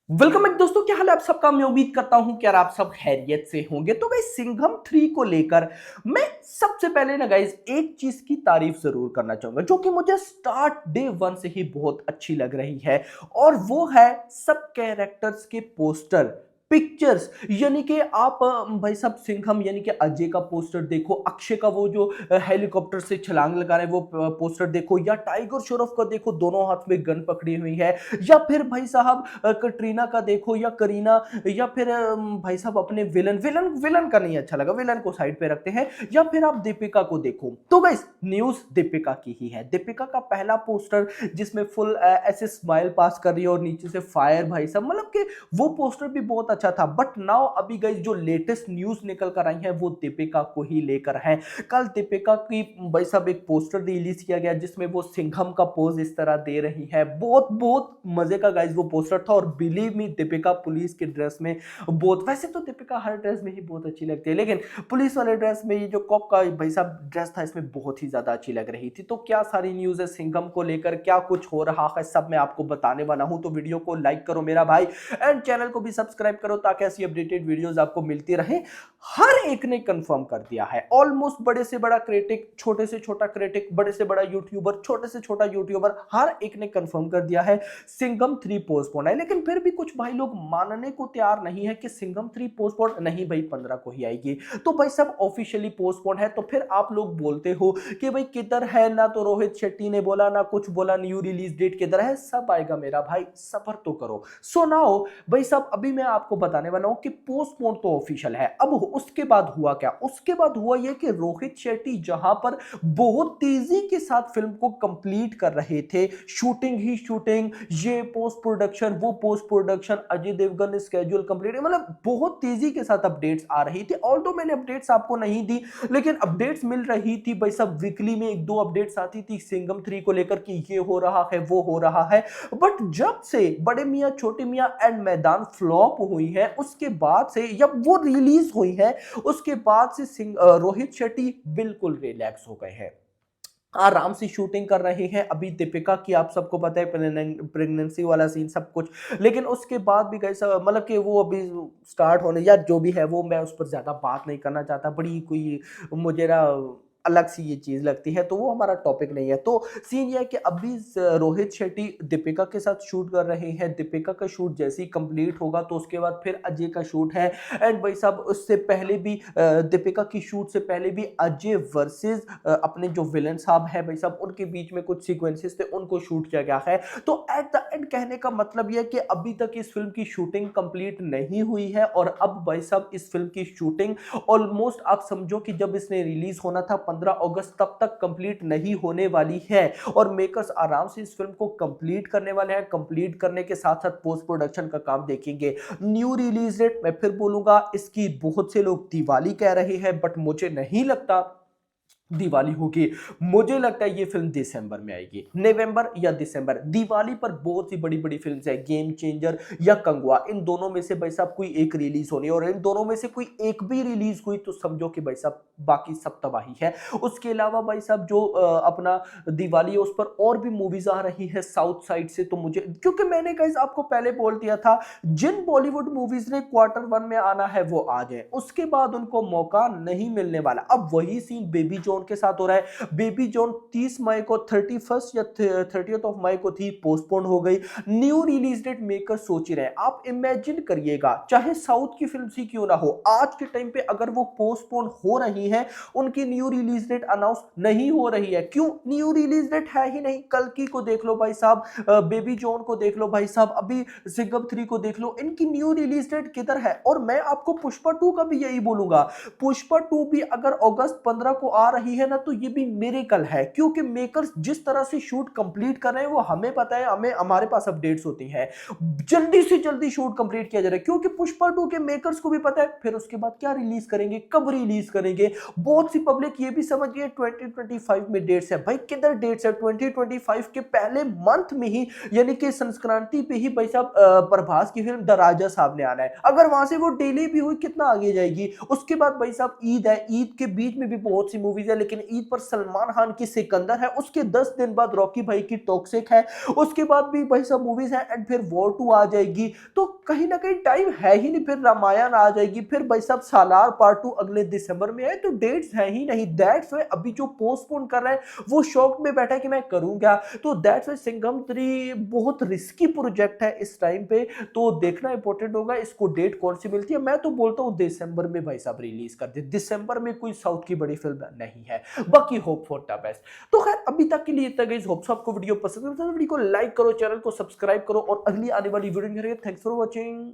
Welcome back दोस्तों, क्या हाल है आप सबका। मैं उम्मीद करता हूं कि यार आप सब खैरियत से होंगे। तो गाइस सिंघम 3 को लेकर मैं सबसे पहले ना गाइस एक चीज की तारीफ जरूर करना चाहूंगा जो कि मुझे स्टार्ट डे वन से ही बहुत अच्छी लग रही है, और वो है सब कैरेक्टर्स के पोस्टर पिक्चर्स। यानी कि आप भाई साहब सिंघम यानी कि अजय का पोस्टर देखो, अक्षय का वो जो हेलीकॉप्टर से छलांग लगा रहे हैं वो पोस्टर देखो, या टाइगर श्रॉफ का देखो दोनों हाथ में गन पकड़ी हुई है, या फिर भाई साहब कटरीना का देखो, या करीना, या फिर भाई साहब अपने विलन विलन विलन का नहीं अच्छा लगा, विलन को साइड पे रखते हैं, या फिर आप दीपिका को देखो। तो गाइस न्यूज दीपिका की ही है। दीपिका का पहला पोस्टर जिसमें फुल ऐसे स्माइल पास कर रही है और नीचे से फायर, भाई साहब मतलब कि वो पोस्टर भी बहुत अच्छा था। बट नाउ अभी गाइस जो लेटेस्ट न्यूज निकल कर आई है वो दीपिका को ही लेकर है। कल दीपिका की भाई साहब एक पोस्टर रिलीज किया गया जिसमें वो सिंघम का पोज इस तरह दे रही है। बहुत बहुत मजे का गाइस वो पोस्टर था, और बिलीव मी दीपिका पुलिस के ड्रेस में बहुत, वैसे तो दीपिका हर ड्रेस में ही बहुत अच्छी लगती है, लेकिन पुलिस वाले ड्रेस में ये जो कॉप का भाई साहब ड्रेस था इसमें बहुत ही ज्यादा अच्छी लग रही थी। तो क्या सारी न्यूज है सिंघम को लेकर, क्या कुछ हो रहा है, सब मैं आपको बताने वाला हूं। तो वीडियो को लाइक करो मेरा भाई, एंड चैनल को भी सब्सक्राइब करो ताकि ऐसी अपडेटेड वीडियोस आपको मिलती रहे। हर एक ने कंफर्म कर दिया है, ऑलमोस्ट बड़े से बड़ा क्रिटिक, छोटे से छोटा क्रिटिक, बड़े से बड़ा यूट्यूबर, छोटे से छोटा यूट्यूबर, हर एक ने कंफर्म कर दिया है सिंघम 3 पोस्टपोन है। लेकिन फिर भी कुछ भाई लोग मानने को तैयार नहीं है कि सिंघम 3 पोस्टपोन नहीं भाई 15 को ही आएगी। तो भाई सब ऑफिशियली पोस्टपोन है। तो फिर आप लोग बोलते हो कि भाई किधर है, ना तो रोहित शेट्टी ने बोला ना कुछ बोला, न्यू रिलीज डेट किधर है, सब आएगा मेरा भाई, सफर तो करो। सो नाउ भाई साहब अभी मैं आपको बताने वाला हूं कि पोस्टपोन तो ऑफिशियल है। अब उसके बाद हुआ क्या, उसके बाद हुआ यह कि रोहित शेट्टी जहां पर बहुत तेजी के साथ फिल्म को कंप्लीट कर रहे थे, शूटिंग ही शूटिंग, ये पोस्ट प्रोडक्शन वो post production, Ajay Devgan schedule complete, मतलब बहुत तेजी के साथ अपडेट्स आ रही थी। ऑल्दो मैंने अपडेट्स आपको नहीं दी, लेकिन अपडेट्स मिल रही थी भाई सब, वीकली में एक दो अपडेट्स आती थी सिंघम 3 को लेकर कि ये हो रहा है वो हो रहा है। बट जब से बड़े मियां छोटे मियां एंड मैदान फ्लॉप हुई है उसके बाद से, जब वो रिलीज हुई है उसके बाद से रोहित शेट्टी बिल्कुल रिलैक्स हो गए हैं, आराम से शूटिंग कर रहे हैं। अभी दीपिका की आप सबको पता है प्रेगनेंसी वाला सीन सब कुछ, लेकिन उसके बाद भी कैसा मतलब कि वो अभी स्टार्ट होने या जो भी है वो मैं उस पर ज्यादा बात नहीं करना चाहता। बड़ी कोई मुझे ना अलग सी ये चीज लगती है, तो वो हमारा टॉपिक नहीं है। तो सीन ये है कि अभी रोहित शेट्टी दीपिका के साथ शूट कर रहे हैं। दीपिका का शूट जैसे ही कंप्लीट होगा तो उसके बाद फिर अजय का शूट है। एंड भाई साहब उससे पहले भी दीपिका की शूट से पहले भी अजय वर्सेस अपने जो विलन साहब है भाई साहब उनके बीच में कुछ सीक्वेंसेस थे, उनको शूट किया गया है। तो एट द एंड कहने का मतलब यह कि अभी तक इस फिल्म की शूटिंग कंप्लीट नहीं हुई है, और अब भाई साहब इस फिल्म की शूटिंग ऑलमोस्ट आप समझो कि जब इसने रिलीज होना था 15 अगस्त तब तक कंप्लीट नहीं होने वाली है। और मेकर्स आराम से इस फिल्म को कंप्लीट करने वाले हैं। कंप्लीट करने के साथ साथ पोस्ट प्रोडक्शन का काम देखेंगे। न्यू रिलीज डेट मैं फिर बोलूंगा इसकी, बहुत से लोग दिवाली कह रहे हैं, बट मुझे नहीं लगता दिवाली होगी। मुझे लगता है ये फिल्म दिसंबर में आएगी, नवंबर या दिसंबर। दिवाली पर बहुत सी बड़ी बड़ी फिल्म्स है, गेम चेंजर या कंगवा, इन दोनों में से भाई साहब कोई एक रिलीज होनी है, और इन दोनों में से कोई एक भी रिलीज हुई तो समझो कि भाई साहब बाकी सब तबाही है। उसके अलावा भाई साहब जो अपना दिवाली है उस पर और भी मूवीज आ रही है साउथ साइड से। तो मुझे, क्योंकि मैंने गाइस आपको पहले बोल दिया था जिन बॉलीवुड मूवीज ने Q1 में आना है वो आ जाए, उसके बाद उनको मौका नहीं मिलने वाला। अब वही सीन बेबी जॉन के साथ हो रहा है। बेबी जॉन 30 मई को, 31 या 30th ऑफ मई को थी, पोस्टपोन हो गई। न्यू रिलीज डेट मेकर सोच ही रहे हैं। आप इमेजिन करिएगा, चाहे साउथ की फिल्म ही क्यों ना हो, आज के टाइम पे अगर वो पोस्टपोन हो रही है, उनकी न्यू रिलीज डेट अनाउंस नहीं हो रही है। क्यों? न्यू रिलीज डेट है ही नहीं। कल्कि को देख लो भाई साहब, बेबी जॉन को देख लो भाई साहब, अभी सिंघम 3 को देख लो, इनकी न्यू रिलीज डेट किधर है। और मैं आपको पुष्पा 2 का भी यही बोलूंगा, पुष्पा 2 भी अगर अगस्त 15 को आ रही है ना तो ये भी मिरेकल है, क्योंकि मेकर्स जिस तरह से शूट कंप्लीट कर रहे हैं वो हमें पता है, हमें हमारे पास अपडेट्स होती हैं, जल्दी से जल्दी शूट कंप्लीट किया जा रहा है, क्योंकि पुष्पा 2 के मेकर्स को भी पता है फिर उसके बाद क्या रिलीज करेंगे, कब रिलीज करेंगे। बहुत सी पब्लिक ये भी समझ गई 2025 में डेट्स है। भाई किधर डेट्स है? 2025 के पहले मंथ में ही, यानी कि संक्रांति पे ही भाई साहब प्रभास की फिल्म द राजा साहब ने आना है। अगर वहां से वो डिले भी हुई कितना आगे जाएगी। उसके बाद भाई साहब ईद है, ईद के बीच में भी बहुत सी मूवीज है, लेकिन ईद पर सलमान खान की सिकंदर है, उसके 10 दिन बाद रॉकी भाई की टॉक्सिक है, उसके बाद भी भाई सब मूवीज हैं एंड फिर वॉर 2 आ जाएगी। तो कहीं ना कहीं टाइम है ही नहीं, फिर रामायण आ जाएगी, फिर भाई साहब सालार पार्ट 2 अगले दिसंबर में है, तो डेट्स है ही नहीं। दैट्स वाई अभी जो पोस्टपोन कर रहा है वो शौक में बैठा है कि मैं करूंगा। तो दैट्स वाई सिंघम 3 बहुत रिस्की प्रोजेक्ट है इस टाइम पे, तो देखना इंपॉर्टेंट होगा इसको डेट कौन सी मिलती है। मैं तो बोलता हूँ दिसंबर में भाई साहब रिलीज कर दे, दिसंबर में कोई साउथ की बड़ी फिल्म नहीं है, बाकी होप फॉर द बेस्ट। तो खैर अभी तक के लिए इतना गाइस, होप आपको वीडियो पसंद है तो वीडियो को लाइक करो, चैनल को सब्सक्राइब करो और अगली आने वाली वीडियो में थैंक्स फॉर वॉचिंग।